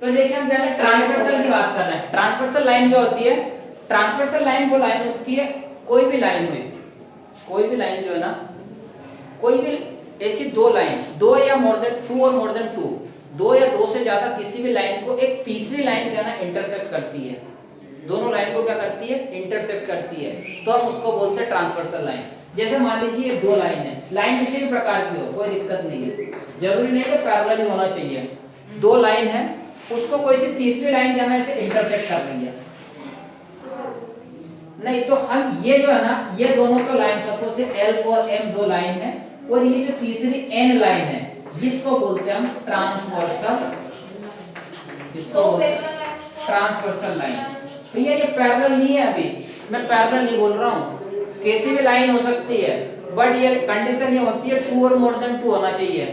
तो देखिए हम पहले ट्रांसवर्सल की बात कर रहे हैं। ट्रांसवर्सल लाइन क्या होती है? ट्रांसवर्सल लाइन वो लाइन होती है, कोई भी लाइन हुई, कोई भी लाइन जो है ना, कोई भी ऐसी दो लाइन, दो या मोर देन टू और मोर देन टू, दो या दो से ज्यादा किसी भी लाइन को एक तीसरी लाइन जो है ना इंटरसेक्ट करती है, दोनों लाइन को क्या करती है? इंटरसेक्ट करती है, तो हम उसको बोलते हैं ट्रांसवर्सल लाइन। जैसे मान लीजिए ये दो लाइन है, लाइन किसी भी प्रकार की हो, कोई दिक्कत नहीं है, जरूरी नहीं है कि पैरेलल ही होना चाहिए। दो लाइन है, उसको कोई सी तीसरी लाइन जो है इसे इंटरसेक्ट कर रही है, नहीं तो हम ये जो है ना, ये दोनों तो लाइन सपोज से L और M दो लाइन है, और ये जो तीसरी N लाइन है जिसको बोलते हैं हम ट्रांसवर्सल, इसको ट्रांसवर्सल लाइन। भैया ये पैरेलल नहीं है, अभी मैं पैरेलल नहीं बोल रहा हूँ, किसी भी लाइन हो सकती है, बट ये कंडीशन ये होती है टू और मोर देन टू होना चाहिए।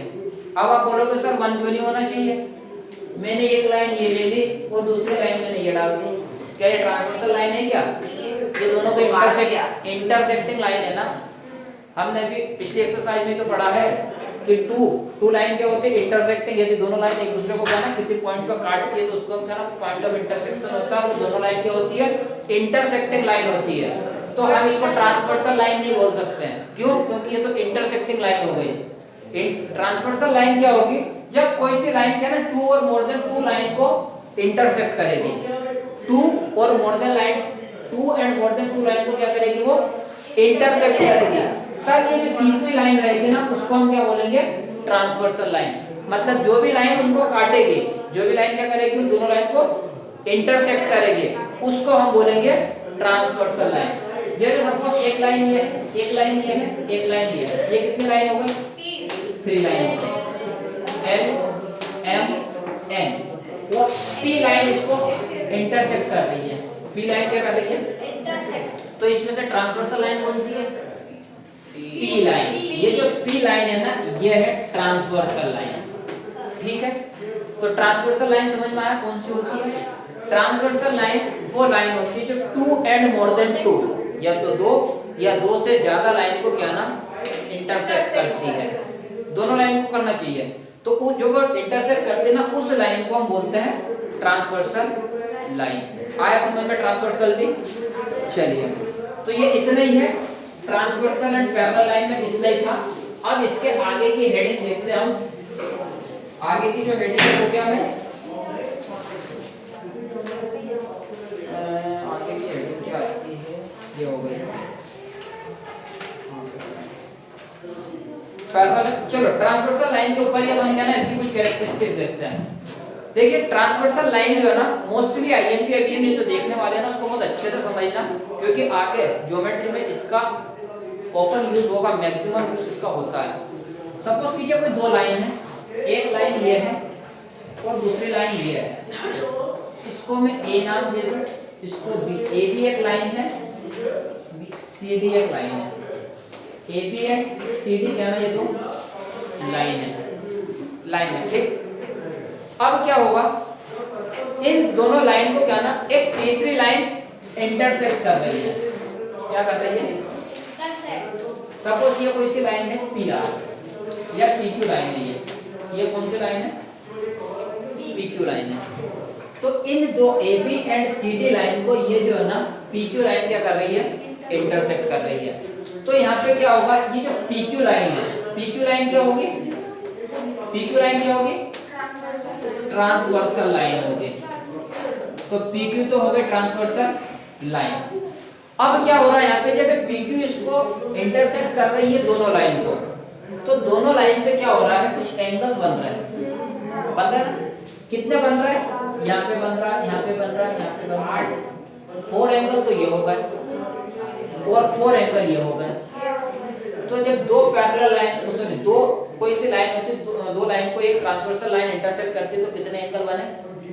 अब आप बोलोगे सर वन क्यों नहीं होना चाहिए? मैंने एक लाइन ये ले ली और दूसरी लाइन मैंने ये डाल दी, क्या ये ट्रांसवर्सल लाइन है क्या? ये दोनों तो इंटरसेक्टिंग लाइन है ना। हमने अभी पिछली एक्सरसाइज में तो पढ़ा है कि टू लाइन क्या होते हैं? इंटरसेक्टिंग। यदि दोनों लाइन एक दूसरे को क्या ना किसी पॉइंट पर काटती है तो उसको हम क्या ना पॉइंट ऑफ इंटरसेक्शन होता है, और दोनों लाइन क्या होती है? इंटरसेक्टिंग लाइन होती है। तो हम इसको ट्रांसवर्सल लाइन नहीं बोल सकते हैं, क्यों? क्योंकि ये तो इंटरसेक्टिंग लाइन हो गई। ट्रांसवर्सल लाइन क्या होगी? जब कोई सी लाइन क्या ना टू और मोर देन टू लाइन को इंटरसेक्ट करेगी, टू और more than line, two and more than two line को क्या करेगी? वो इंटरसेक्ट करेगी। तब ये जो तीसरी लाइन रहेगी ना उसको हम क्या बोलेंगे? Transversal line. मतलब जो भी लाइन उनको काटेगी, जो भी लाइन क्या करेगी? उन दोनों लाइन को इंटरसेक्ट करेगी, उसको हम बोलेंगे ट्रांसवर्सल लाइन। जैसे सपोज एक लाइन ये है, एक लाइन ये है, एक लाइन ये है, ये कितनी लाइन हो गई? 3 लाइन हो गई, L M N। तो P लाइन इसको इंटरसेक्ट कर रही है, P लाइन क्या कर रही है? इंटरसेक्ट। तो इसमें से ट्रांसवर्सल लाइन कौन सी है? P line. ये जो P लाइन है ना, ये है ट्रांसवर्सल लाइन, ठीक है। तो ट्रांसवर्सल लाइन समझ में आया कौन सी होती है? ट्रांसवर्सल लाइन वो लाइन होती है जो two and more than two, या तो दो या दो से ज्यादा लाइन को क्या ना इंटरसेक्ट करती है, दोनों लाइन को करना चाहिए। तो वो जो इंटरसेक्ट करते हैं ना उस लाइन को हम बोलते हैं ट्रांसवर्सल लाइन। आया समझ में ट्रांसवर्सल भी? चलिए, तो ये इतना ही है, ट्रांसवर्सल एंड पैरेलल लाइन में इतना ही था। अब इसके आगे की हेडिंग देखते हैं हम। आगे की जो हेडिंग है वो क्या है? आगे की हेडिंग क्या आती है? ये हो गई पैरेलल। चलो ट्रांसवर्सल लाइन के ऊपर ये हम क्या ना इसकी कुछ कैरेक्टरिस्टिक्स देखते हैं। देखिए ट्रांसवर्सल लाइन जो है ना मोस्टली आईएमपी एफएम में जो देखने वाले हैं ना उसको बहुत अच्छे से समझना, क्योंकि आगे ज्योमेट्री में इसका ऑफन यूज होगा, मैक्सिमम यूज इसका होता है। सपोज कीजिए कोई दो लाइन है, एक लाइन ये है और दूसरी लाइन ये है, इसको मैं ए नाम दे दूं, इसको बी। ए भी एक लाइन है, सी डी एक लाइन है, A B and C D क्या ना ये दो लाइन है, ठीक। अब क्या होगा? इन दोनों लाइन को क्या ना एक तीसरी लाइन इंटरसेक्ट कर रही है। क्या कर रही है? सपोज ये कोई सी लाइन है पी आर या पी क्यू लाइन है, ये कौन सी लाइन है? पी क्यू लाइन है। तो इन दो A B and C D line को ये जो है ना पी क्यू लाइन क्या कर रही है? इंटरसेक्ट कर रही है। तो यहाँ पे क्या होगा? ये जो पी क्यू लाइन है, पी क्यू लाइन क्या होगी? पी क्यू लाइन क्या होगी? ट्रांसवर्सल लाइन होगी। तो पी क्यू तो हो गई ट्रांसवर्सल लाइन। अब क्या हो रहा है यहाँ पे? जब पी क्यू इसको इंटरसेक्ट कर रही है दोनों लाइन को, तो दोनों लाइन पे क्या हो रहा है? कुछ एंगल्स बन रहे हैं, बन रहा है ना? कितने बन रहा है? यहाँ पे बन रहा है, यहाँ पे बन रहा है, यहाँ पे बन रहा है। 4 एंगल तो ये हो गए और 4 एंगल ये हो गए। तो जब दो पैरेलल लाइन, सॉरी दो कोई सी लाइन होती है, दो लाइन को एक ट्रांसवर्सल लाइन इंटरसेक्ट करती है, तो कितने एंगल बने?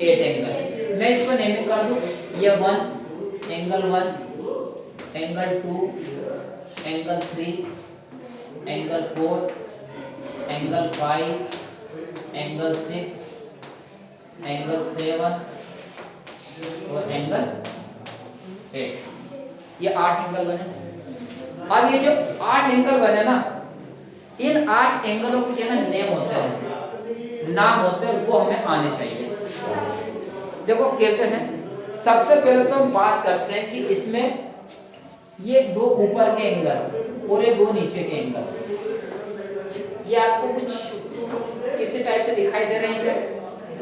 8 एंगल। मैं इसको नेमिंग कर दूं, ये 1 angle 1, angle 2, angle 3, angle 4, angle 5, angle 6, angle 7 और एंगल 8। ये 8 एंगल बने। अब ये जो 8 एंगल बने ना, इन 8 एंगलों के क्या ना नेम होते हैं, नाम होते हैं, वो हमें आने चाहिए। देखो कैसे है, सबसे पहले तो हम बात करते हैं कि इसमें ये दो ऊपर के एंगल और ये दो नीचे के एंगल, ये आपको कुछ किसी टाइप से दिखाई दे रहे हैं क्या?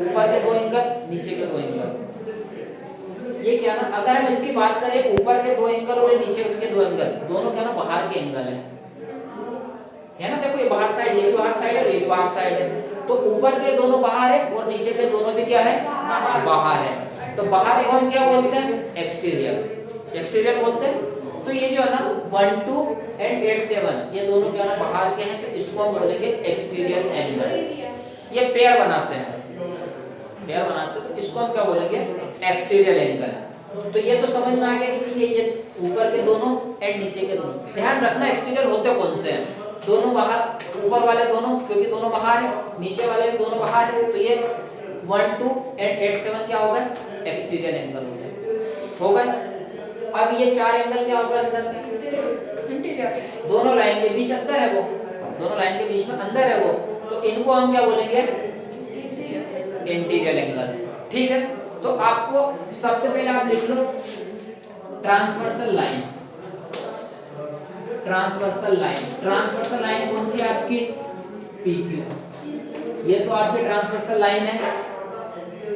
ऊपर के दो एंगल, नीचे के दो एंगल। ये क्या ना, अगर हम इसकी बात करें ऊपर के दो एंगल और नीचे के दो एंगल, दोनों क्या ना बाहर के एंगल है ना। देखो ये बाहर साइड, ये भी बाहर साइड है, ये भी बाहर साइड है। तो ऊपर के दोनों बाहर है और नीचे के दोनों भी क्या है? बाहर है। तो बाहर को हम क्या बोलते हैं? एक्सटीरियर। एक्सटीरियर बोलते हैं। तो ये जो है ना 1 2 एंड 8 7 ये दोनों क्या ना बाहर के हैं, तो इसको हम बोलेंगे एक्सटीरियर एंगल। ये पेयर बनाते हैं, पेयर बनाते हैं, तो इसको हम क्या बोलेंगे? Exterior angle. तो ये तो समझ में आ गया कि ये ऊपर के दोनों एंड नीचे के दोनों। ध्यान रखना एक्सटीरियर होते कौन से हैं? दोनों बाहर, ऊपर वाले दोनों क्योंकि दोनों बाहर है, नीचे वाले भी दोनों बाहर है। तो ये 1 2 एंड 8 7 क्या होगा? एक्सटीरियर एंगल हो गए, हो गए। अब ये चार एंगल क्या होगा? अंदर के इंटीरियर। दोनों लाइन के बीच अंदर है वो, दोनों लाइन के बीच में अंदर है वो, तो इनको हम क्या बोलेंगे? Interior angles. ठीक है। तो आपको सबसे पहले आप लिख लो transversal line. Transversal line, transversal line कौन सी आपकी? PQ। ये तो आपकी ट्रांसवर्सल लाइन है।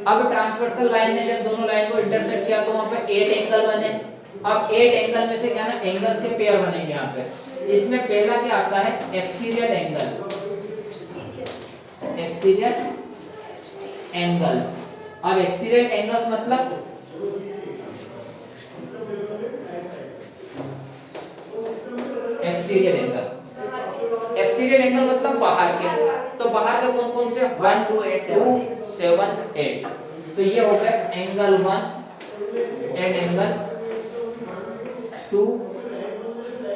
अब ट्रांसवर्सल लाइन ने जब दोनों लाइन को इंटरसेक्ट किया तो वहां पे 8 एंगल बने। अब 8 एंगल में से क्या ना एंगल्स के पेयर बनेंगे यहाँ पे। इसमें पहला क्या आता है? Exterior angle. Exterior angles. अब एक्सटीरियर एंगल्स मतलब एक्सटीरियर एंगल, एक्सटीरियर एंगल मतलब बाहर के। तो बाहर के कौन कौन से? 1 2 7 8। तो ये हो गया angle 1 and angle 2,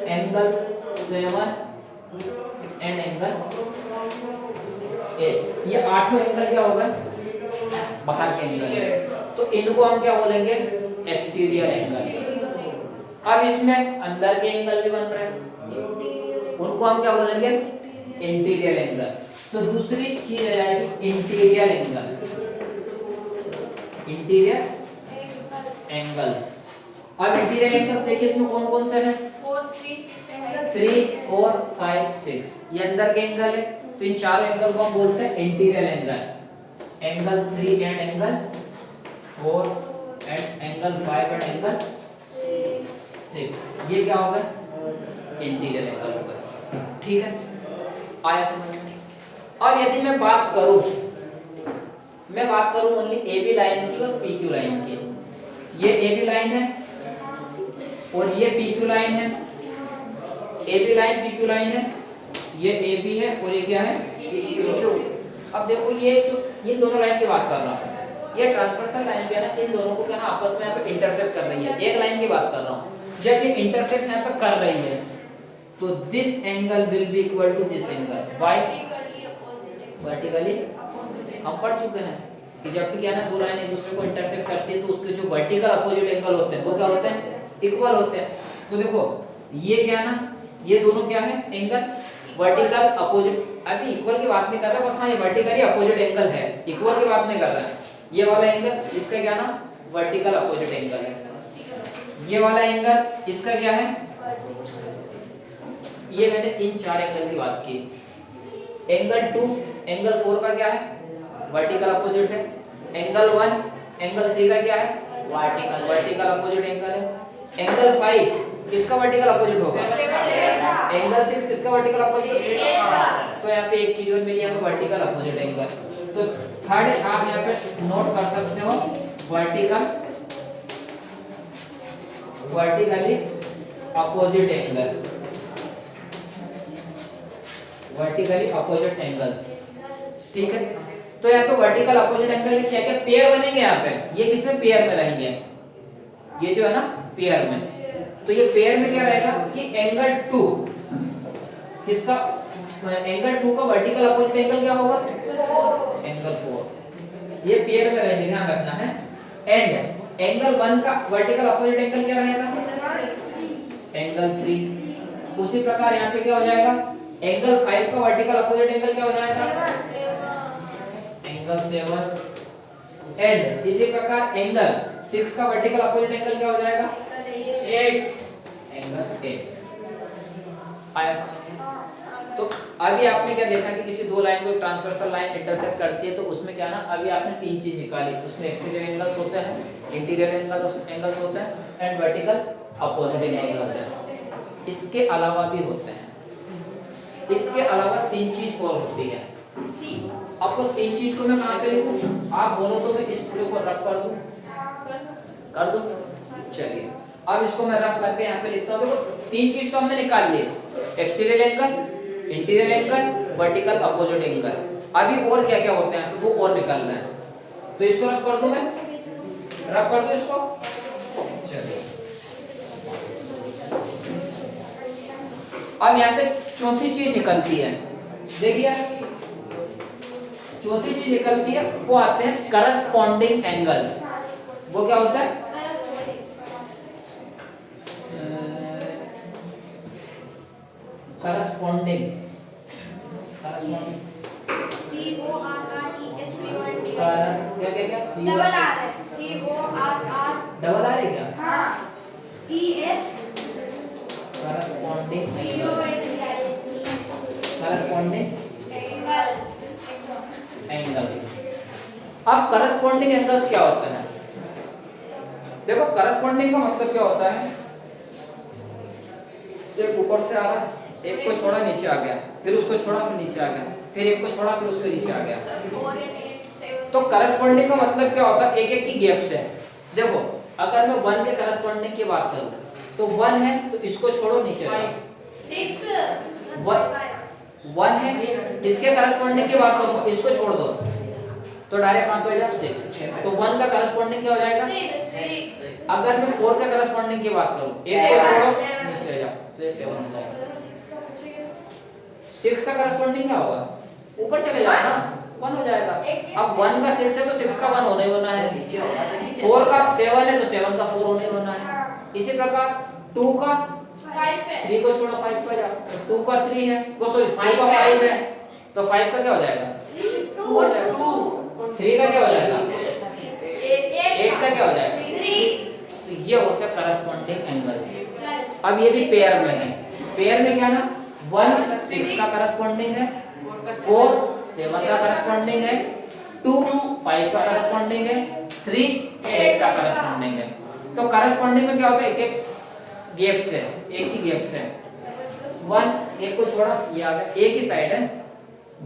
angle 7 and angle 8। ये आठों एंगल क्या होगा? बाहर के एंगल। तो इनको हम क्या बोलेंगे? Exterior angle. अब इसमें अंदर के एंगल भी बन रहे हैं, उनको हम क्या बोलेंगे? Interior angle. तो दूसरी चीज आ जाएगी इंटीरियर एंगल। Interior angles. अब इंटीरियर एंगल्स देखिए इसमें कौन कौन से हैं? 3 4 5 6 ये अंदर के एंगल है। तो इन चारों एंगल को हम बोलते हैं interior angle. Angle 3 and angle 4 and angle 5 and angle 6 ये क्या होगा? इंटीरियर एंगल होगा। ठीक है, आया समझ में? और यदि मैं बात करूं ओनली AB लाइन की और PQ लाइन की। ये AB लाइन है और ये PQ लाइन है। AB लाइन PQ लाइन है, ये AB है और ये क्या है? PQ। अब देखो ये दोनों लाइन की बात कर रहा हूं। ये ट्रांसवर्सल लाइन क्या है? इन दोनों को क्या आपस में यहाँ पे इंटरसेक्ट कर रही है। एक लाइन की बात कर रहा हूँ। जब ये इंटरसेक्ट यहाँ पे कर रही है तो this angle will be equal to this angle. Why? Vertically हम पढ़ चुके हैं कि जब भी क्या ना दो लाइन एक दूसरे को इंटरसेक्ट करती है तो उसके जो वर्टिकल अपोजिट एंगल होते हैं वो क्या होते हैं? इक्वल होते हैं। तो देखो ये क्या ना, ये दोनों क्या है? Angle vertical opposite. अभी इक्वल की बात नहीं कर रहा, बस हाँ ये वर्टिकली अपोजिट एंगल है, इक्वल की बात नहीं कर रहा है। ये वाला एंगल इसका क्या ना वर्टिकल अपोजिट एंगल है। ये वाला एंगल इसका क्या है? ये मैंने इन चार एंगल की बात की। एंगल 2 एंगल 4 का क्या है? वर्टिकल अपोजिट है। एंगल 1 एंगल 3 का क्या है? वर्टिकल अपोजिट एंगल है। एंगल 5 किसका वर्टिकल अपोजिट होगा? एंगल 6 किसका वर्टिकल अपोजिट होगा? तो यहाँ पे एक चीज और मिली हमें, वर्टिकल अपोजिट एंगल। तो थर्ड आप यहाँ पे नोट कर सकते हो vertically opposite angle. Vertically opposite angles. ठीक है। तो यहाँ पे वर्टिकल अपोजिट एंगल के क्या क्या पेयर बनेंगे? यहाँ पे ये किसमें पेयर में रहेंगे? ये जो है ना पेयर में। तो ये पेयर में क्या रहेगा कि एंगल 2 किसका? एंगल 2 का वर्टिकल अपोजिट एंगल क्या होगा? एंगल 4। ये पेयर में रहेंगे, ध्यान रखना है। एंड एंगल 1 का वर्टिकल अपोजिट एंगल क्या रहेगा? एंगल 3। उसी प्रकार यहाँ पे क्या हो जाएगा? एंगल 5 का वर्टिकल अपोजिट एंगल क्या हो जाएगा? एंगल 7। एंड इसी प्रकार एंगल 6 का वर्टिकल अपोजिट एंगल क्या हो जाएगा 8 एंगल 8 आया समझ में। तो अभी आपने क्या देखा कि किसी दो लाइन को ट्रांसवर्सल लाइन इंटरसेक्ट करती है तो उसमें क्या ना अभी आपने तीन चीज निकाली, उसमें एक्सटीरियर एंगल्स होते हैं, इंटीरियर एंगल्स होते हैं एंड वर्टिकल अपोजिट एंगल्स होते हैं। इसके अलावा भी होते हैं, इसके अलावा तीन चीज और होती है। अब वो तीन चीज को मैं कहां पे लिखूं, आप बोलो तो मैं इस पूरे को रफ कर दूं, कर दूं। चलिए अब इसको मैं रफ करके यहाँ पे लिखता हूँ। देखो तीन चीज तो हमने निकाल ली, exterior angle, interior angle, vertical opposite angle. अभी और क्या क्या होते हैं वो और निकालना है, तो इसको रफ कर दूं, मैं रफ कर दूं इसको। चलिए अब यहाँ से चौथी चीज निकलती है, देखिए चौथी चीज निकलती है वो आते हैं करस्पॉन्डिंग एंगल्स। वो क्या होता है करस्पॉन्डिंग, क्या क्या क्या डबल आर है क्या करस्पॉन्डिंग एंगल्स। अब करस्पॉन्डिंग एंगल्स क्या होता है, देखो करस्पॉन्डिंग का मतलब क्या होता है, एक ऊपर से आ रहा, एक को छोड़ा नीचे आ गया, फिर उसको छोड़ा फिर नीचे आ गया, फिर एक को छोड़ा फिर उसको नीचे आ गया। तो करस्पॉन्डिंग का मतलब क्या होता है, एक एक की गैप से। देखो अगर मैं 1 के करस्पॉन्डिंग की बात करूं तो 1 है तो इसको छोड़ो नीचे आ जाओ, 1 है, इसके करस्पॉन्डिंग की बात करूं इसको छोड़ दो तो डायरेक्ट कहां पे हो जाएगा 6। तो 1 का करस्पॉन्डिंग क्या हो जाएगा 6। अगर मैं 4 का करस्पॉन्डिंग की बात करूं, एक को छोड़ो नीचे जाओ तो ये 7 हो जाएगा। 6 का करस्पॉन्डिंग क्या होगा, ऊपर चले जाओ ना 1 हो जाएगा। अब 1 का 6 है तो 6 का 1 होना ही होना है, 4 का 7 है तो 7 का 4 होना ही होना है। इसी प्रकार 2 का 3 को छोड़ो 5 पे जाओ, 2 का 3 है वो सॉरी 5 का 5 है तो 5 का क्या हो जाएगा 2 हो जाएगा, 3 का क्या हो जाएगा 8 का क्या हो जाएगा 3। तो ये होते हैं करस्पॉन्डिंग एंगल्स। अब ये भी पेयर में है, पेयर में क्या ना 1 6 का करस्पॉन्डिंग है, 4 7 का करस्पॉन्डिंग है, 2 5 का करस्पॉन्डिंग है, 3 8 का करस्पॉन्डिंग है। तो करस्पॉन्डिंग में क्या होता है, एक एक गैप से, एक ही गैप से 1 एक को छोड़ा ये आ गया, एक ही साइड है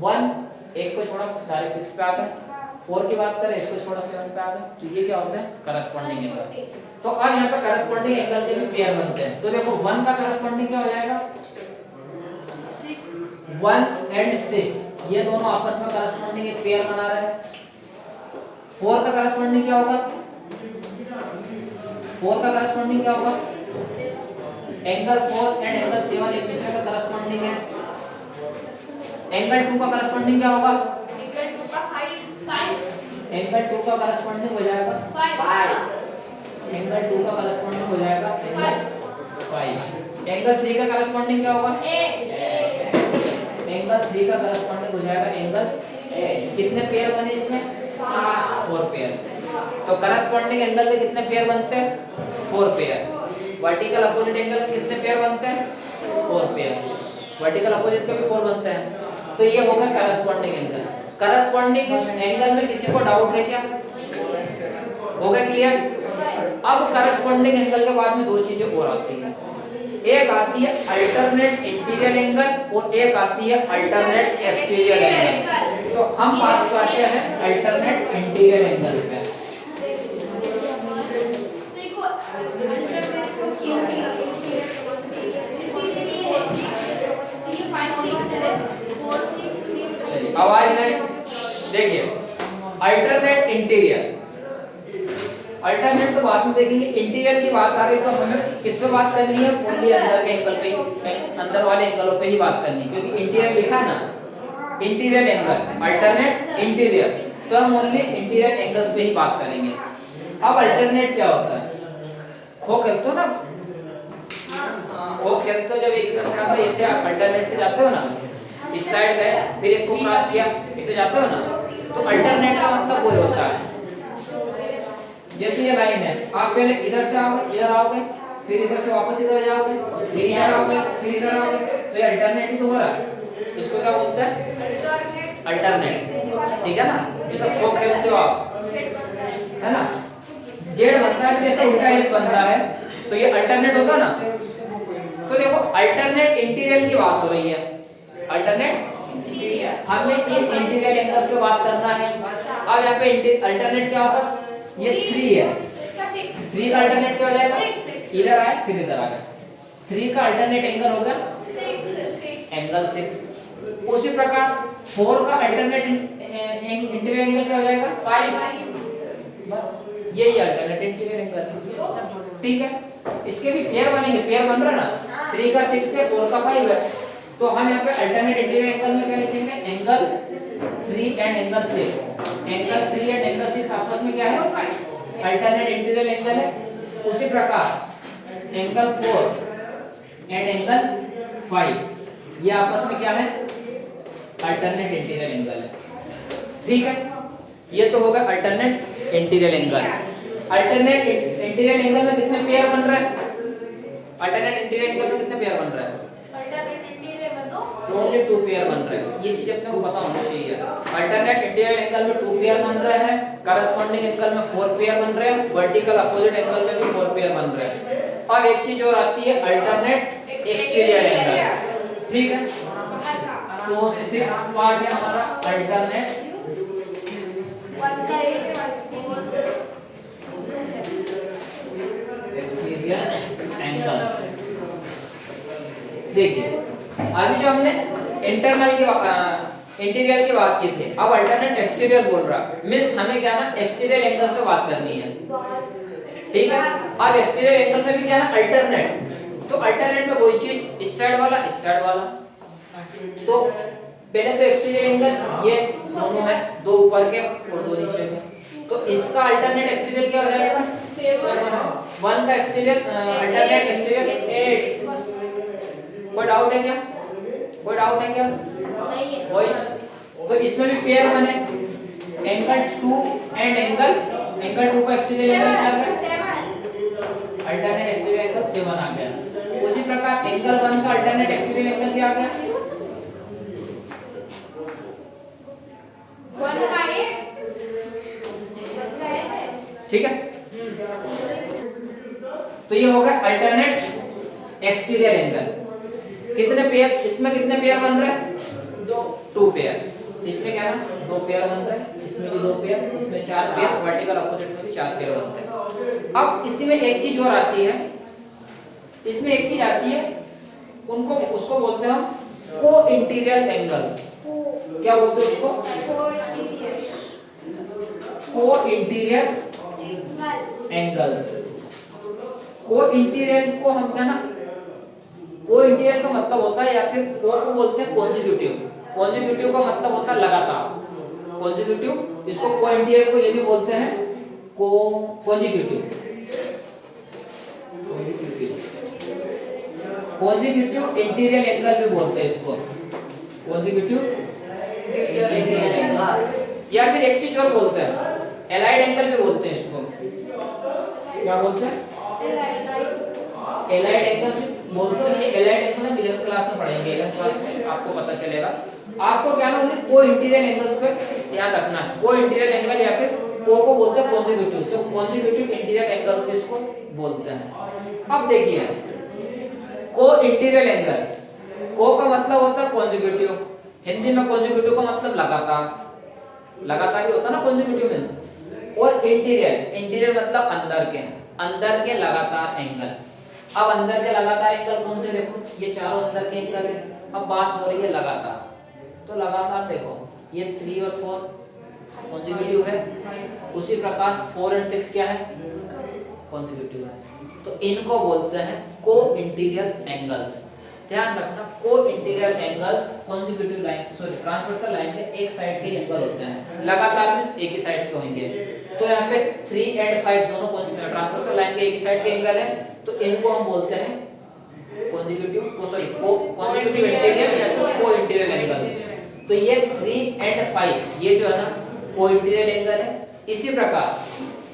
1 एक को छोड़ा डायरेक्ट 6 पे आ गया, 4 की बात करें इसको छोड़ा 7 पे आ गया। तो ये क्या होता है करस्पॉन्डिंग एंगल। तो अब यहाँ पे करस्पॉन्डिंग एंगल के भी पेयर बनते हैं। तो देखो 1 का करस्पॉन्डिंग क्या हो जाएगा 1 एंड 6, ये दोनों आपस में करस्पॉन्डिंग एक पेयर बना रहे हैं। 4 का करस्पॉन्डिंग क्या होगा, 4 का करस्पॉन्डिंग क्या होगा एंगल 4 एंड एंगल 7 एक दूसरे का करस्पॉन्डिंग है। एंगल 2 का करस्पॉन्डिंग क्या होगा एंगल 2 का करस्पॉन्डिंग हो जाएगा 5, एंगल 2 का करस्पॉन्डिंग हो जाएगा एंगल 5। एंगल 3 का करस्पॉन्डिंग क्या होगा एंगल 3 का करस्पॉन्डिंग हो जाएगा एंगल 8। कितने पेयर बने इसमें 4 पेयर। तो करस्पॉन्डिंग एंगल के कितने पेयर बनते हैं 4 पेयर। वर्टिकल अपोजिट एंगल के कितने पेयर बनते हैं 4 पेयर। वर्टिकल अपोजिट के भी 4 बनते हैं। तो ये हो गया करस्पॉन्डिंग एंगल। करस्पॉन्डिंग एंगल में किसी को डाउट है क्या, हो गया क्लियर। अब करस्पॉन्डिंग एंगल के बाद में दो चीजें और आती हैं, एक आती है अल्टरनेट इंटीरियर एंगल और एक आती है अल्टरनेट एक्सटीरियर एंगल। तो हम बात करते हैं अल्टरनेट इंटीरियर एंगल पे। आवाज नहीं, देखिए अल्टरनेट इंटीरियर, अल्टरनेट तो बाद में देखेंगे। इंटीरियर की बात आ रही तो हमें किस पे बात करनी है, ओनली अंदर के एंगल पे, अंदर वाले एंगलों पे ही बात करनी है, क्योंकि इंटीरियर लिखा है ना, इंटीरियर एंगल अल्टरनेट इंटीरियर, तो हम ओनली इंटीरियर एंगल्स पे ही बात करेंगे। अब अल्टरनेट क्या होता है, खो खेलते हो ना, खो खेलते हो जब एक इधर से आता है ऐसे अल्टरनेट से जाते हो ना, इस साइड गए फिर एक को क्रॉस किया इसे जाते हो ना, तो अल्टरनेट का मतलब वही होता है। जैसे ये लाइन है, आप पहले इधर से आओगे, इधर आओगे, फिर इधर से वापस इधर जाओगे, फिर इधर आओगे, फिर इधर आओगे, तो ये अल्टरनेट तो हो रहा है। इसको क्या बोलते हैं? अल्टरनेट। ठीक है ना? इसका फ्लो खेलते हो आप, है ना? जेड बनता है जैसे उल्टा एस बनता है, तो ये अल्टरनेट होगा ना। तो देखो अल्टरनेट इंटीरियर की बात हो रही है, अल्टरनेट हमें इन इंटीरियर एंगल्स पे बात करना है। अब यहाँ पे अल्टरनेट क्या होगा? ये 3 है, 3 का अल्टरनेट क्या हो जाएगा? इधर आया फिर इधर आ गया, 3 का अल्टरनेट एंगल होगा एंगल 6। उसी प्रकार 4 का अल्टरनेट इंटीरियर एंगल क्या हो जाएगा? 5। बस यही अल्टरनेट इंटीरियर एंगल है। ठीक है, इसके भी पेयर बनेंगे, पेयर बन रहा ना, 3 का 6 है, 4 का 5 है। तो हम यहाँ पे अल्टरनेट इंटीरियर एंगल में क्या लिखेंगे? Angle 3 and angle 6। Angle 3 and angle 6 आपस में क्या है? अल्टरनेट इंटीरियर एंगल है। उसी प्रकार एंगल 4 एंड एंगल 5 ये आपस में क्या है? अल्टरनेट इंटीरियर एंगल है। ठीक है, ये तो होगा alternate interior angle. Alternate interior angle में कितने पेयर बन रहे हैं? अल्टरनेट इंटीरियर एंगल में कितने पेयर बन रहे हैं? तो ओनली 2 पेयर बन रहे हैं। ये चीज अपने को पता होना चाहिए। अल्टरनेट इंटीरियर एंगल में 2 पेयर बन रहे हैं, करस्पॉन्डिंग एंगल में 4 पेयर बन रहे हैं, वर्टिकल अपोजिट एंगल में भी 4 पेयर बन रहे हैं। अब एक चीज और आती है अल्टरनेट एक्सटीरियर एंगल। ठीक है, तो 6 पार्ट है हमारा अल्टरनेट एक्सटीरियर एंगल। देखिए अभी जो हमने इंटरनल की इंटीरियर की बात की थी, अब अल्टरनेट एक्सटीरियर बोल रहा, मींस हमें क्या ना एक्सटीरियर एंगल से बात करनी है। ठीक है, अब एक्सटीरियर एंगल में भी क्या है? अल्टरनेट। तो अल्टरनेट में वही चीज, इस साइड वाला इस साइड वाला। तो पहले तो एक्सटीरियर एंगल ये दोनों है, 2 ऊपर के और 2 नीचे के। तो इसका अल्टरनेट एक्सटीरियर क्या हो जाएगा? 1 का एक्सटीरियर अल्टरनेट एक्सटीरियर 8। कोई डाउट है क्या? कोई डाउट है क्या? नहीं है। वॉइस तो इसमें भी पेयर बने, एंगल 2 एंड एंगल 2 का एक्सटीरियर एंगल क्या आ गया? अल्टरनेट एक्सटीरियर एंगल 7 आ गया। उसी प्रकार एंगल 1 का अल्टरनेट एक्सटीरियर एंगल क्या आ गया? 1 का 8। ठीक है, तो ये होगा अल्टरनेट एक्सटीरियर एंगल। कितने पेयर? इसमें कितने पेयर बन रहे हैं? 2 पेयर। इसमें क्या है? 2 पेयर बन रहे हैं, इसमें भी 2 पेयर, इसमें 4 पेयर, वर्टिकल अपोजिट में भी 4 पेयर बनते हैं। अब इसी में एक चीज और आती है, इसमें एक चीज आती है, उसको बोलते हैं हम को इंटीरियर एंगल्स। क्या बोलते हैं उसको? को इंटीरियर एंगल्स। को इंटीरियर को हम क्या ना, को इंटीरियर का मतलब होता है, या फिर को बोलते हैं कॉन्जिक्यूटिव। कॉन्जिक्यूटिव का मतलब होता है लगातार। कॉन्जिक्यूटिव, इसको को इंटीरियर को ये भी बोलते हैं कॉन्जिक्यूटिव। कॉन्जिक्यूटिव इंटीरियर एंगल भी बोलते हैं इसको, कॉन्जिक्यूटिव इंटीरियर एंगल। या फिर एक चीज और बोलते हैं, एलाइड एंगल भी बोलते हैं इसको। क्या बोलते हैं? एलाइड एंगल बोलते हैं। ये एलाइड एंगल हम 11th क्लास में पढ़ेंगे, 11th क्लास में आपको पता चलेगा। आपको क्या ना उन्हें को इंटीरियर एंगल्स पे ध्यान रखना है। को इंटीरियर एंगल या फिर को बोलते हैं कॉन्जिक्यूटिव, तो कॉन्जिक्यूटिव इंटीरियर एंगल्स पे इसको बोलते हैं। अब देखिए को इंटीरियर एंगल, को का मतलब होता है कॉन्जिक्यूटिव, हिंदी में कॉन्जिक्यूटिव का मतलब लगातार, लगातार भी होता है ना कॉन्जिक्यूटिव मींस। और इंटीरियर मतलब अंदर के लगातार एंगल। अब अंदर के लगातार एंगल कौन से? देखो ये चारों अंदर के एंगल है। अब बात हो रही है लगातार, तो लगातार देखो ये 3 और 4 कॉन्जिक्यूटिव है, उसी प्रकार 4 और 6 क्या है? कॉन्जिक्यूटिव है। तो इनको बोलते हैं को इंटीरियर एंगल्स। ध्यान रखना, को interior angles consecutive line transversal line के एक साइड के एंगल होते हैं, लगातार मींस एक ही साइड के होंगे। तो यहाँ पे 3 एंड 5 दोनों ट्रांसवर्सल लाइन के एक ही साइड के एंगल है, तो इनको हम बोलते हैं कॉन्जिक्यूटिव इंटीरियर या फिर को इंटीरियर एंगल्स। तो ये 3 एंड 5 ये जो है ना को इंटीरियर एंगल है। इसी प्रकार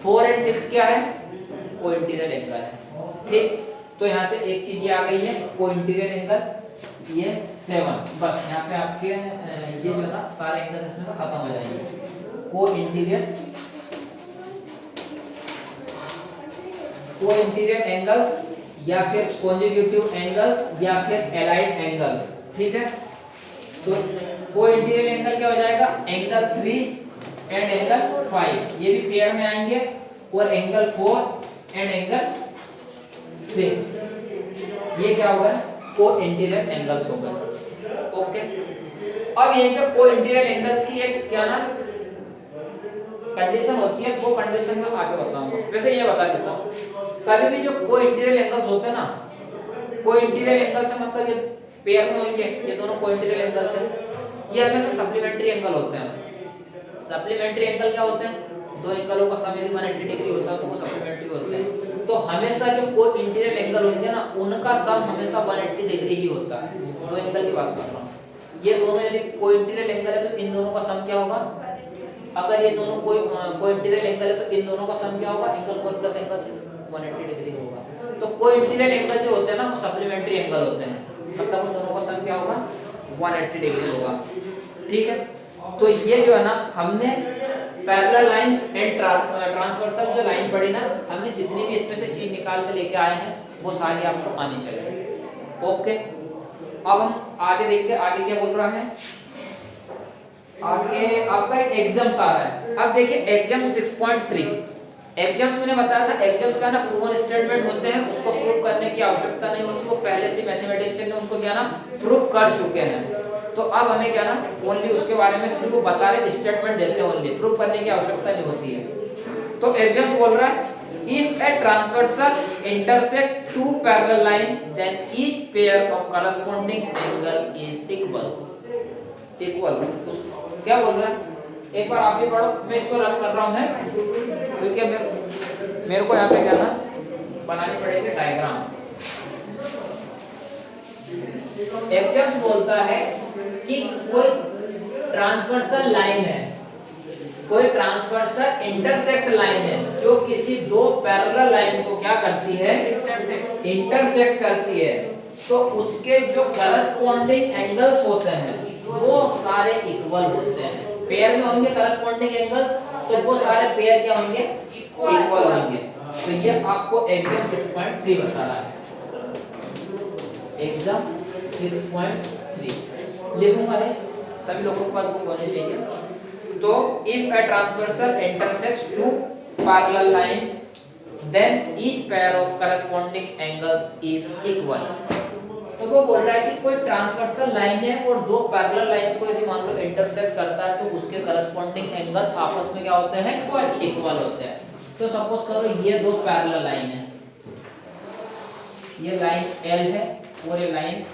4 एंड 6 क्या है? को इंटीरियर एंगल है। ठीक, तो यहाँ से एक चीज ये आ गई है को इंटीरियर एंगल, ये 7। बस यहाँ पे आपके ये जो है ना सारे एंगल्स इसमें खत्म हो जाएंगे। को इंटीरियर एंगल्स या फिर कॉन्जुगेटिव एंगल्स या फिर एलाइड एंगल्स। ठीक है, तो को इंटीरियर एंगल क्या हो जाएगा? एंगल 3 एंड एंगल 5, ये भी पेयर में आएंगे, और एंगल 4 एंड एंगल 6, ये क्या होगा? को इंटीरियर एंगल्स होगा। ओके, अब यहीं पे को इंटीरियर एंगल्स की एक क्या ना कंडीशन होती है, वो कंडीशन में आगे बताऊंगा। वैसे ये बता देता हूँ, कभी भी जो को इंटीरियर एंगल्स होते हैं ना, को इंटीरियर एंगल से मतलब ये पेयर में होंगे, ये दोनों को इंटीरियर एंगल्स है, ये हमेशा सप्लीमेंट्री एंगल होते हैं। सप्लीमेंट्री एंगल क्या होते हैं? दो एंगलों का सम यदि 180 डिग्री होता है तो वो सप्लीमेंट्री होते हैं। तो हमेशा जो को इंटीरियर एंगल होंगे ना, उनका सम हमेशा 180 डिग्री ही होता है। दो एंगल की बात कर रहा हूँ, ये दोनों यदि को इंटीरियर एंगल है तो इन दोनों का सम क्या होगा? अगर ये दोनों को इंटीरियर एंगल है तो इन दोनों का सम क्या होगा? एंगल 4 प्लस एंगल 6 180 डिग्री होगा। तो को इंटीरियर एंगल जो होते हैं ना वो सप्लीमेंट्री एंगल होते हैं, मतलब उन दोनों का सम क्या होगा? 180 डिग्री होगा। ठीक है, तो ये जो है ना हमने पैरेलल लाइंस एंड ट्रांसवर्सल जो लाइन पढ़ी ना, हमने जितनी भी इसमें से चीज निकाल के लेके आए हैं वो सारी आपको आनी चाहिए। ओके, अब हम आगे देखते हैं आगे क्या बोल रहा है। आगे आपका एक एग्जाम्स आ रहा है। अब देखिए एग्जाम 6.3, एग्जाम्स मैंने बताया था, एग्जाम्स का ना प्रूवन स्टेटमेंट होते हैं, उसको प्रूव करने की आवश्यकता नहीं होती, वो पहले से मैथमेटिशियन ने उनको क्या ना प्रूव कर चुके हैं। तो अब हमें क्या ना ओनली उसके बारे में सिर्फ वो बता रहे, स्टेटमेंट देते हैं, ओनली प्रूव करने की आवश्यकता नहीं होती है। तो एग्जाम्स बोल रहा है if a transversal intersect two parallel line then each pair of corresponding angle is equal। क्या बोल रहा है? एक बार आप भी पढ़ो, मैं इसको रन कर रहा हूँ है, क्योंकि मेरे को यहाँ पे क्या ना बनानी पड़ेगी डायग्राम। एग्जाम्स बोलता है कि कोई ट्रांसवर्सल लाइन है, कोई ट्रांसवर्सल इंटरसेक्ट लाइन है जो किसी दो पैरेलल लाइन को क्या करती है? इंटरसेक्ट करती है। तो उसके जो करस्पॉन्डिंग एंगल्स होते हैं वो सारे इक्वल होते हैं। पेयर में होंगे करस्पॉन्डिंग एंगल्स, तो वो सारे पेयर क्या होंगे? इक्वल होंगे। तो ये आपको एग्जाम 6.3 बता रहा है। एग्जाम 6.3 लिखूंगा नहीं, सभी लोगों के पास बुक होनी चाहिए। तो if a transversal intersects two parallel line then each pair of corresponding angles is equal। तो वो बोल रहा है कि कोई ट्रांसवर्सल लाइन है और दो पैरेलल लाइन को यदि मान लो इंटरसेक्ट करता है तो उसके करस्पॉन्डिंग एंगल्स आपस में क्या होते हैं? इक्वल होते हैं। तो सपोज करो ये दो पैरेलल लाइन है, ये लाइन L है और ये लाइन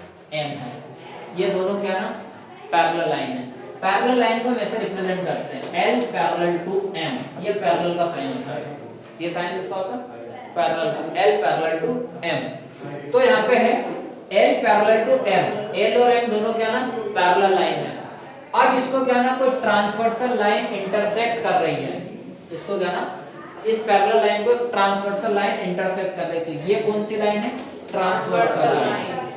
M है, ये दोनों क्या ना पैरेलल लाइन है। पैरेलल लाइन को हम ऐसे रिप्रेजेंट करते हैं L पैरेलल टू M, ये पैरेलल का साइन होता है, ये साइन किसका होता है? पैरेलल का, L पैरेलल टू M। तो यहाँ पे है L parallel to M, L और M दोनों क्या ना पैरेलल लाइन है। अब इसको क्या ना कोई ट्रांसवर्सल लाइन इंटरसेक्ट कर रही है, इसको क्या ना इस पैरेलल लाइन को ट्रांसवर्सल लाइन इंटरसेक्ट कर रही है। तो ये कौन सी लाइन है? Transversal line.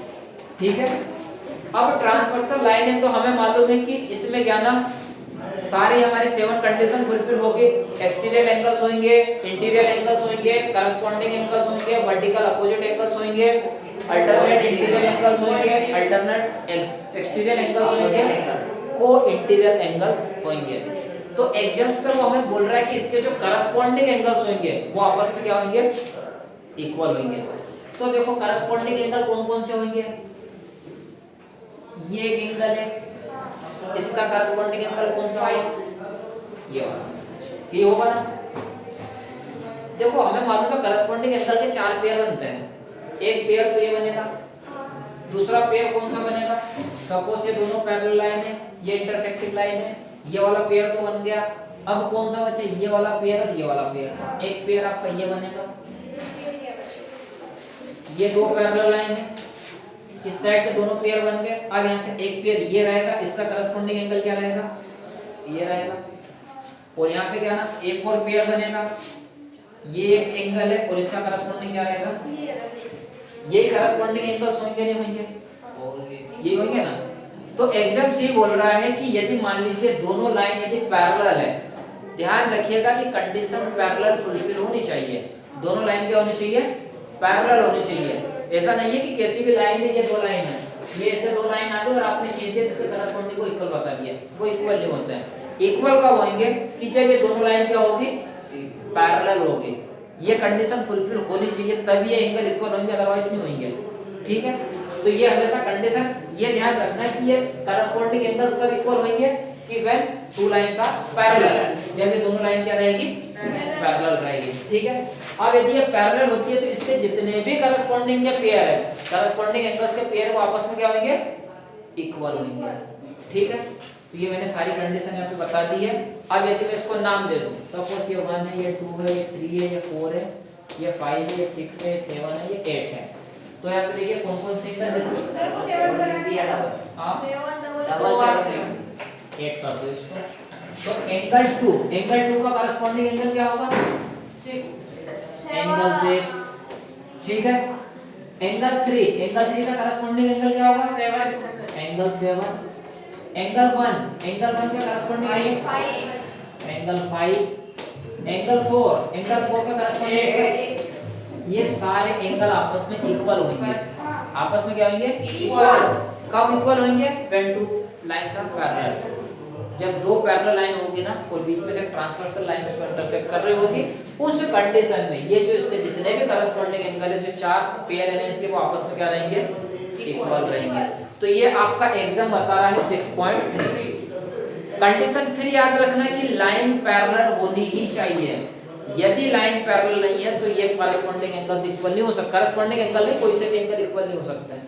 ठीक है, अब ट्रांसवर्सल लाइन है तो हमें मालूम है कि इसमें क्या ना सारी हमारी 7 कंडीशन फुलफिल होगी। एक्सटीरियर एंगल्स होंगे, इंटीरियर एंगल्स होंगे, करस्पॉन्डिंग एंगल्स होंगे, वर्टिकल अपोजिट एंगल्स होंगे, अल्टरनेट इंटीरियर एंगल्स होंगे, अल्टरनेट एक्सटीरियर एंगल्स होंगे, को इंटीरियर एंगल्स होंगे। तो एग्जाम्स पे वो हमें बोल रहा है कि इसके जो करस्पॉन्डिंग एंगल्स होंगे वो आपस में क्या होंगे? इक्वल होंगे। तो देखो करस्पॉन्डिंग एंगल कौन-कौन से होंगे? ये एक एंगल है, इसका करस्पॉन्डिंग एंगल कौन सा है? ये वाला, ये होगा ना। देखो हमें मालूम है करस्पॉन्डिंग एंगल के 4 पेयर बनते हैं। एक पेयर तो ये बनेगा, दूसरा पेयर कौन सा बनेगा? सपोज ये दोनों पैरेलल लाइन है, ये इंटरसेक्टिंग लाइन है, ये वाला पेयर तो बन गया। अब कौन सा बचे? ये वाला पेयर और ये वाला पेयर। एक पेयर आपका ये बनेगा, ये दो पैरेलल लाइन है, इस साइड के दोनों पेयर बन गए। अब यहाँ से एक पेयर ये रहेगा, इसका करस्पॉन्डिंग एंगल क्या रहेगा? ये रहेगा। और यहाँ पे क्या ना एक और पेयर बनेगा, ये एक एंगल है और इसका करस्पॉन्डिंग क्या रहेगा, यही करस्पॉन्डिंग एंगल्स होंगे नहीं होंगे, ये होंगे ना। तो एग्जाम से बोल रहा है कि यदि मान लीजिए दोनों लाइन यदि पैरेलल है, ध्यान रखिएगा कि कंडीशन पैरेलल फुलफिल होनी चाहिए, दोनों लाइन क्या होनी चाहिए, पैरेलल होनी चाहिए। ऐसा नहीं है कि किसी भी लाइन में ये दो लाइन है, ये ऐसे दो लाइन आ गए और आपने खींच दिया इसके करस्पॉन्डिंग को इक्वल बता दिया, वो इक्वल नहीं होता है। इक्वल कब होंगे कि जब ये दोनों लाइन क्या होगी, पैरेलल होगी, ये कंडीशन फुलफिल होनी चाहिए तब ये एंगल इक्वल होंगे, अदरवाइज नहीं होंगे। ठीक है, तो ये हमेशा कंडीशन ये ध्यान रखना है कि ये करस्पॉन्डिंग एंगल्स कब इक्वल होंगे कि when two lines are parallel, जब ये दोनों लाइन क्या रहेगी, पैरेलल रहेगी। ठीक है, अब यदि ये पैरेलल होती है तो इसके जितने भी करस्पॉन्डिंग या पेयर है, करस्पॉन्डिंग एंगल्स के पेयर वो आपस में क्या होंगे, इक्वल होंगे। ठीक है, तो ये मैंने सारी कंडीशन यहाँ पे बता दी है। अब यदि मैं इसको नाम दे दूं, सपोज ये 1 है, ये 2 है, ये 3 है, ये 4 है, ये 5 है, ये 6 है, 7 है, ये 8 है। तो यहाँ पे देखिए कौन कौन से हैं, डबल 8 कर दो इसको। तो एंगल 2 का करस्पॉन्डिंग एंगल क्या होगा, 6, एंगल 6। ठीक है, एंगल 3 का करस्पॉन्डिंग एंगल क्या होगा, 7, एंगल 7। एंगल 1 का करस्पॉन्डिंग एंगल 5, एंगल 5। एंगल 4 का करस्पॉन्डिंग एंगल, ये सारे एंगल आपस में इक्वल होंगे, आपस में क्या होंगे, इक्वल। कब इक्वल होंगे, when two lines are parallel, जब दो पैरेलल लाइन होगी ना और बीच में से ट्रांसवर्सल लाइन उसको इंटरसेक्ट कर रही होगी, उस कंडीशन में ये जो इसके जितने भी करस्पॉन्डिंग एंगल है, जो चार पेयर है इसके, वो आपस में क्या रहेंगे, इक्वल रहेंगे। तो ये आपका एग्जाम बता रहा है 6.3। कंडीशन फिर याद रखना कि लाइन पैरेलल होनी ही चाहिए, यदि लाइन पैरेलल नहीं है तो ये करस्पॉन्डिंग एंगल्स इक्वल नहीं हो सकता, करस्पॉन्डिंग एंगल नहीं, कोई से भी एंगल इक्वल नहीं हो सकता है,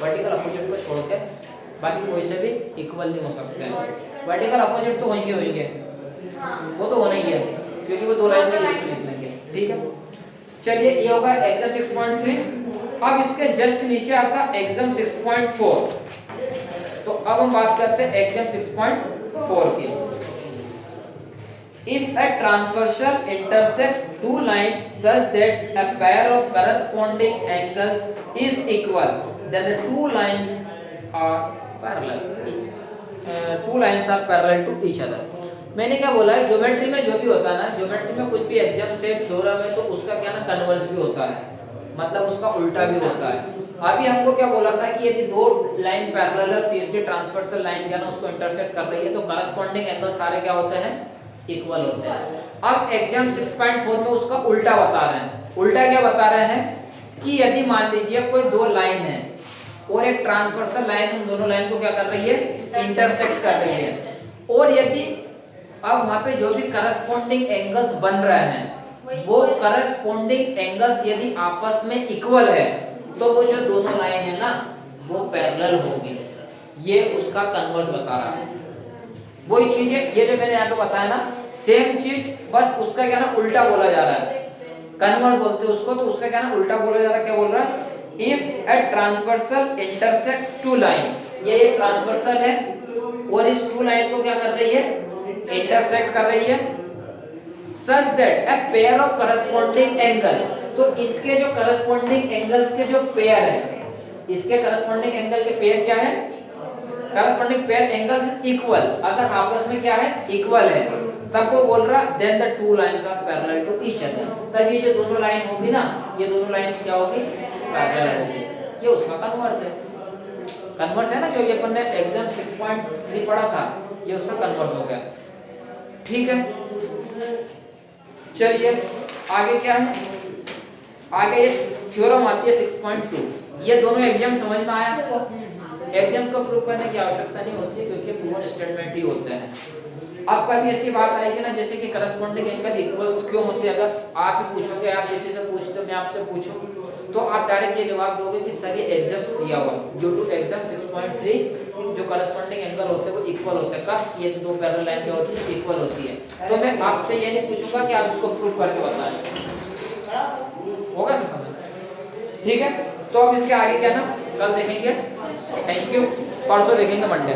वर्टिकल अपोजिट को छोड़ के बाकी कोई से भी इक्वल नहीं हो सकते हैं। वर्टिकल अपोजिट तो होंगे, वो तो होना ही है क्योंकि वो दो लाइन के बीच में निकलेंगे। ठीक है, चलिए ये होगा एग्जाम 6.3। अब इसके जस्ट नीचे आता एग्जाम 6.4। तो अब हम बात करते हैं एग्जाम 6.4 की। If a transversal intersect two lines such that a pair of corresponding angles is equal, then the two lines are parallel. Two lines are parallel to each other. मैंने क्या बोला है, ज्योमेट्री में जो भी होता है ना, ज्योमेट्री में कुछ भी एग्जाम से थ्योरम है तो उसका क्या ना कन्वर्स भी होता है, मतलब उसका उल्टा भी होता है। अभी हमको क्या बोला था कि यदि दो लाइन पैरेलल और तीसरी ट्रांसवर्सल लाइन क्या ना उसको इंटरसेक्ट कर रही है तो करस्पॉन्डिंग एंगल सारे क्या होते हैं, इक्वल होते हैं। अब एग्जाम 6.4 में उसका उल्टा बता रहे हैं। उल्टा क्या बता रहे हैं कि यदि मान लीजिए कोई दो लाइन है और एक ट्रांसवर्सल लाइन उन दोनों लाइन को क्या कर रही है, इंटरसेक्ट कर रही है, और यदि अब वहां पे जो भी करस्पॉन्डिंग एंगल्स बन रहे हैं वो करस्पॉन्डिंग एंगल्स यदि आपस में इक्वल है तो वो जो दोनों लाइन है ना वो पैरेलल होगी। ये उसका कन्वर्स बता रहा है। वही चीज है ये जो मैंने यहाँ पे बताया ना, सेम चीज, बस उसका क्या ना उल्टा बोला जा रहा है, कन्वर्ट बोलते हैं उसको, तो उसका क्या ना उल्टा बोला जा रहा है। क्या बोल रहा है, if a transversal intersect two line, ये एक ट्रांसवर्सल है और इस टू लाइन को क्या कर रही है, इंटरसेक्ट कर रही है, such that a pair of corresponding angle, तो इसके जो करस्पॉन्डिंग एंगल्स के जो पेयर है, इसके करस्पॉन्डिंग एंगल के पेयर क्या है, करस्पॉन्डिंग पेयर एंगल्स इक्वल, अगर आपस में क्या है, इक्वल है, तब वो बोल रहा then the two lines are parallel to each other, तब ये जो दोनों लाइन होगी ना, ये दोनों लाइन क्या होगी, पैरेलल होगी। ये उसका कन्वर्स है, कन्वर्स है ना, जो ये अपन ने एग्जाम 6.3 पढ़ा था, ये उसका कन्वर्स हो गया। ठीक है, चलिए आगे क्या है, आगे ये थ्योरम आती है 6.2। ये दोनों एग्जाम समझ में आया आपको? एग्जाम्स को प्रूव करने की आवश्यकता नहीं होती क्योंकि प्रूवन स्टेटमेंट ही होते हैं। अब कभी ऐसी बात आएगी ना, जैसे कि करस्पॉन्डिंग एंगल इक्वल्स क्यों होते हैं, अगर आप ही पूछोगे, आप किसी से पूछते, मैं आपसे पूछूं, तो आप डायरेक्ट ये जवाब दोगे कि सर ये एग्जाम्स दिया हुआ ड्यू टू एग्जाम 6.3 जो करस्पॉन्डिंग एंगल होते हैं वो इक्वल होते हैं। कब, ये दो पैरेलल लाइन क्या होती है, इक्वल होती है। तो मैं आपसे ये नहीं पूछूंगा कि आप इसको प्रूव करके बताएं, होगा सर समझ? ठीक है, तो अब इसके आगे क्या ना कल देखेंगे। थैंक यू, परसों देखेंगे मंडे।